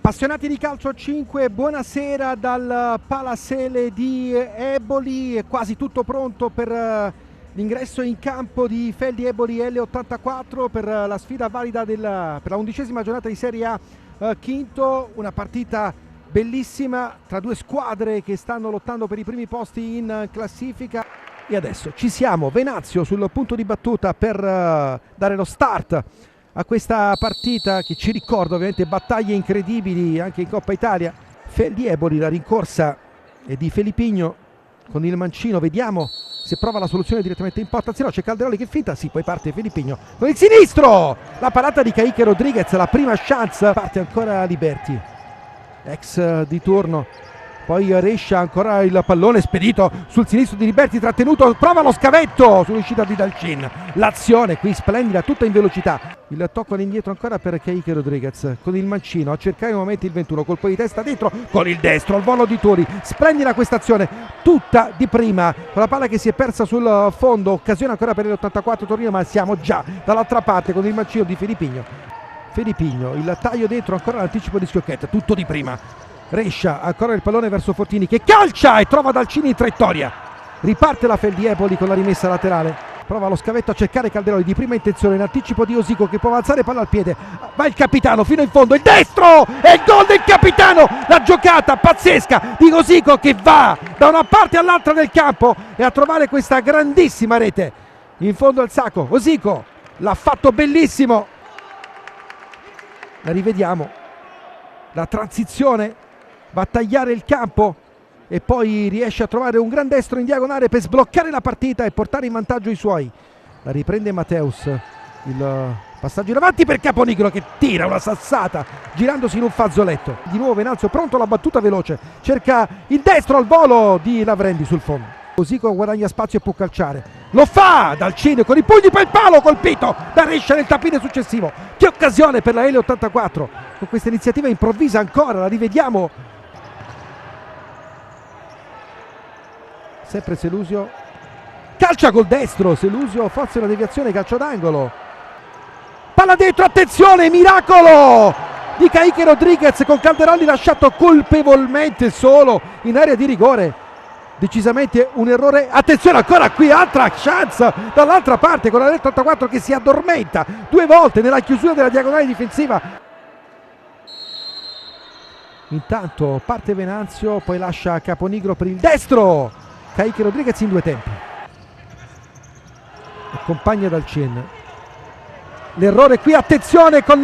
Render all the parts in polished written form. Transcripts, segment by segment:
Appassionati di calcio a 5, buonasera dal Palasele di Eboli, è quasi tutto pronto per l'ingresso in campo di Feldi Eboli L84 per la sfida valida per la 11ª giornata di Serie A Quinto, una partita bellissima tra due squadre che stanno lottando per i primi posti in classifica. E adesso ci siamo, Venazio sul punto di battuta per dare lo start a questa partita che ci ricorda ovviamente battaglie incredibili anche in Coppa Italia. Feldi Eboli, la rincorsa è di Felipigno con il mancino, vediamo se prova la soluzione direttamente in porta, se no c'è Calderoli che finta, sì, poi parte Felipigno con il sinistro, la parata di Kaique Rodriguez, la prima chance, parte ancora Liberti, ex di turno. Poi Rescia, ancora il pallone spedito sul sinistro di Liberti, trattenuto, prova lo scavetto sull'uscita di Dalcin. L'azione qui splendida, tutta in velocità. Il tocco all'indietro ancora per Kaique Rodriguez con il mancino a cercare i momenti il 21, colpo di testa dentro con il destro al volo di Turi. Splendida questa azione, tutta di prima, con la palla che si è persa sul fondo. Occasione ancora per l'84 Torino, ma siamo già dall'altra parte con il mancino di Felipigno. Felipigno, il taglio dentro, ancora l'anticipo di Schiocchetta, tutto di prima. Rescia, ancora il pallone verso Fortini che calcia e trova Dalcini in traiettoria. Riparte la Feldi Eboli con la rimessa laterale. Prova lo scavetto a cercare Calderoli di prima intenzione in anticipo di Osico che può alzare palla al piede. Va il capitano fino in fondo, il destro e il gol del capitano. La giocata pazzesca di Osico che va da una parte all'altra del campo e a trovare questa grandissima rete in fondo al sacco. Osico l'ha fatto bellissimo. La rivediamo, la transizione, va a tagliare il campo e poi riesce a trovare un gran destro in diagonale per sbloccare la partita e portare in vantaggio i suoi. La riprende Mateus, il passaggio in avanti per Caponigro che tira una sassata girandosi in un fazzoletto. Di nuovo Venanzio pronto alla battuta veloce, cerca il destro al volo di Lavrendi sul fondo. Osico guadagna spazio e può calciare, lo fa Dalcini con i pugni per il palo, colpito da Rescia nel tappino successivo. Che occasione per la L84 con questa iniziativa improvvisa ancora, la rivediamo. Sempre Selusio, calcia col destro, Selusio forse una deviazione, calcio d'angolo, palla dentro, attenzione, miracolo di Kaique Rodriguez con Calderoli lasciato colpevolmente solo in area di rigore. Decisamente un errore, attenzione ancora qui, altra chance dall'altra parte con la L84 che si addormenta due volte nella chiusura della diagonale difensiva. Intanto parte Venanzio, poi lascia Caponigro per il destro. Kaique Rodriguez in due tempi, accompagna Dalcin, l'errore qui, attenzione con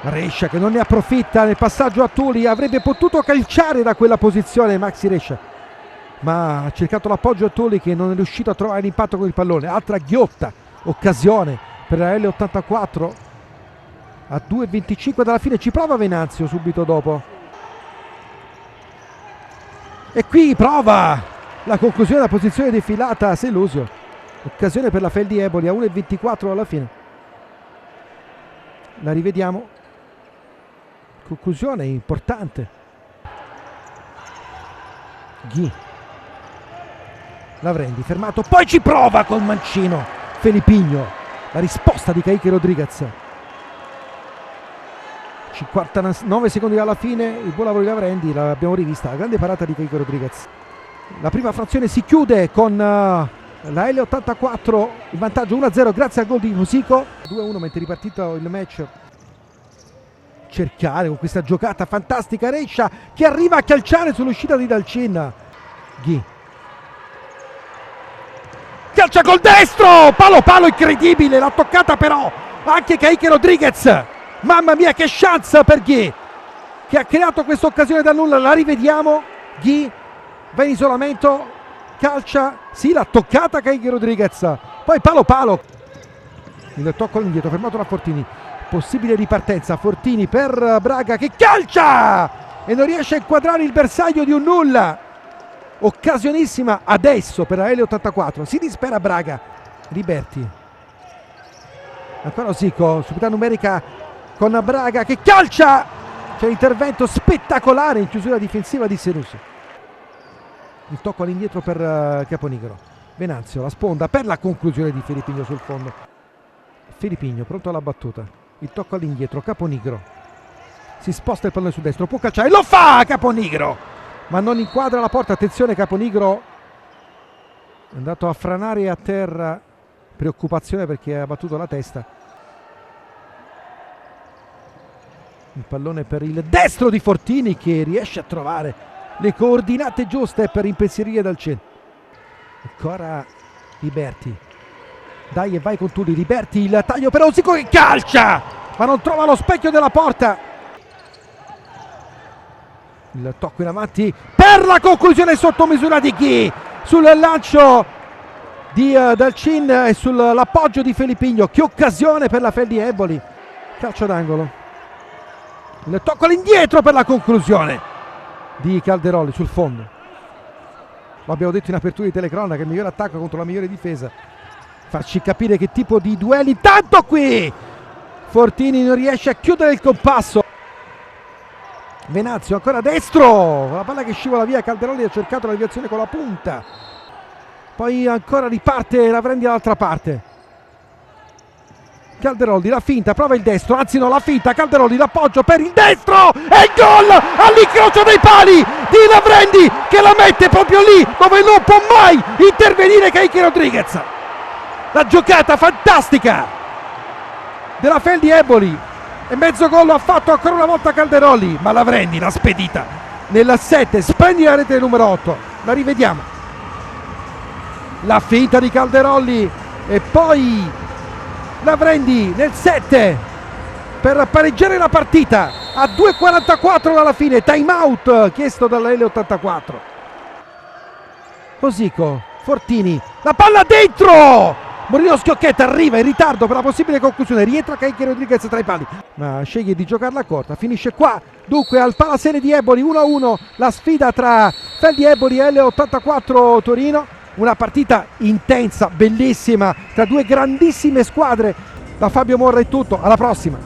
Rescia che non ne approfitta nel passaggio a Tuli, avrebbe potuto calciare da quella posizione Maxi Rescia, ma ha cercato l'appoggio a Tuli che non è riuscito a trovare l'impatto con il pallone. Altra ghiotta occasione per la L84 a 2:25 dalla fine, ci prova Venanzio subito dopo. E qui prova la conclusione della posizione defilata a Selusio. Occasione per la Feldi Eboli a 1:24 alla fine. La rivediamo. Conclusione importante. Ghi. Lavrendi fermato, poi ci prova col mancino Felipigno. La risposta di Kaique Rodriguez. 59 secondi dalla fine, il buon lavoro di Lavrendi, l'abbiamo rivista, la grande parata di Kaique Rodriguez. La prima frazione si chiude con la L84 in vantaggio 1-0 grazie al gol di Osico. 2-1 mentre è ripartito il match. Cercare con questa giocata fantastica Rescia che arriva a calciare sull'uscita di Dalcin. Ghi. Calcia col destro, palo incredibile, l'ha toccata però anche Kaique Rodriguez. Mamma mia che chance per Ghi che ha creato questa occasione da nulla. La rivediamo, Ghi va in isolamento, calcia, sì, l'ha toccata Kaique Rodriguez, poi palo, il tocco all'indietro fermato da Fortini, possibile ripartenza, Fortini per Braga che calcia e non riesce a inquadrare il bersaglio di un nulla. Occasionissima adesso per la L84, si dispera Braga. Liberti, ancora Osico, subita numerica con Braga che calcia, c'è l'intervento spettacolare in chiusura difensiva di Selusio. Il tocco all'indietro per Caponigro. Venanzio, la sponda per la conclusione di Felipigno sul fondo. Felipigno pronto alla battuta, il tocco all'indietro, Caponigro si sposta il pallone sul destro, può calciare, lo fa Caponigro, ma non inquadra la porta. Attenzione, Caponigro è andato a franare a terra, preoccupazione perché ha battuto la testa. Il pallone per il destro di Fortini, che riesce a trovare le coordinate giuste per impensierire dal centro. Ancora Liberti, dai e vai con Tulli. Liberti, il taglio per Osico che calcia, ma non trova lo specchio della porta. Il tocco in avanti per la conclusione sotto misura di chi? Sul lancio di Dalcin e sull'appoggio di Felippigno. Che occasione per la Feldi Eboli. Calcio d'angolo. Il tocco all'indietro per la conclusione di Calderoli sul fondo. Lo abbiamo detto in apertura di telecronaca, il migliore attacco contro la migliore difesa. Farci capire che tipo di duelli. Intanto qui Fortini non riesce a chiudere il compasso. Venazio ancora destro, la palla che scivola via. Calderoli ha cercato la deviazione con la punta, poi ancora riparte Lavrendi dall'altra parte. Calderoli la finta, prova il destro, anzi no, la finta, Calderoli l'appoggio per il destro e il gol all'incrocio dei pali di Lavrendi, che la mette proprio lì dove non può mai intervenire Keiky Rodriguez. La giocata fantastica della Feldi Eboli. E mezzo gol ha fatto ancora una volta Calderoli, ma Lavrendi l'ha spedita nella 7, splendida rete numero 8. La rivediamo, la finta di Calderoli e poi Lavrendi nel 7 per pareggiare la partita a 2:44 dalla fine. Time out chiesto dalla L84. Osico, Fortini, la palla dentro, Mourinho Schiocchetta arriva in ritardo per la possibile conclusione, rientra Keiky Rodriguez tra i pali, ma sceglie di giocarla corta. Finisce qua dunque al Palasele di Eboli 1-1 la sfida tra Feldi Eboli e L84 Torino. Una partita intensa, bellissima, tra due grandissime squadre. Da Fabio Morra è tutto, alla prossima.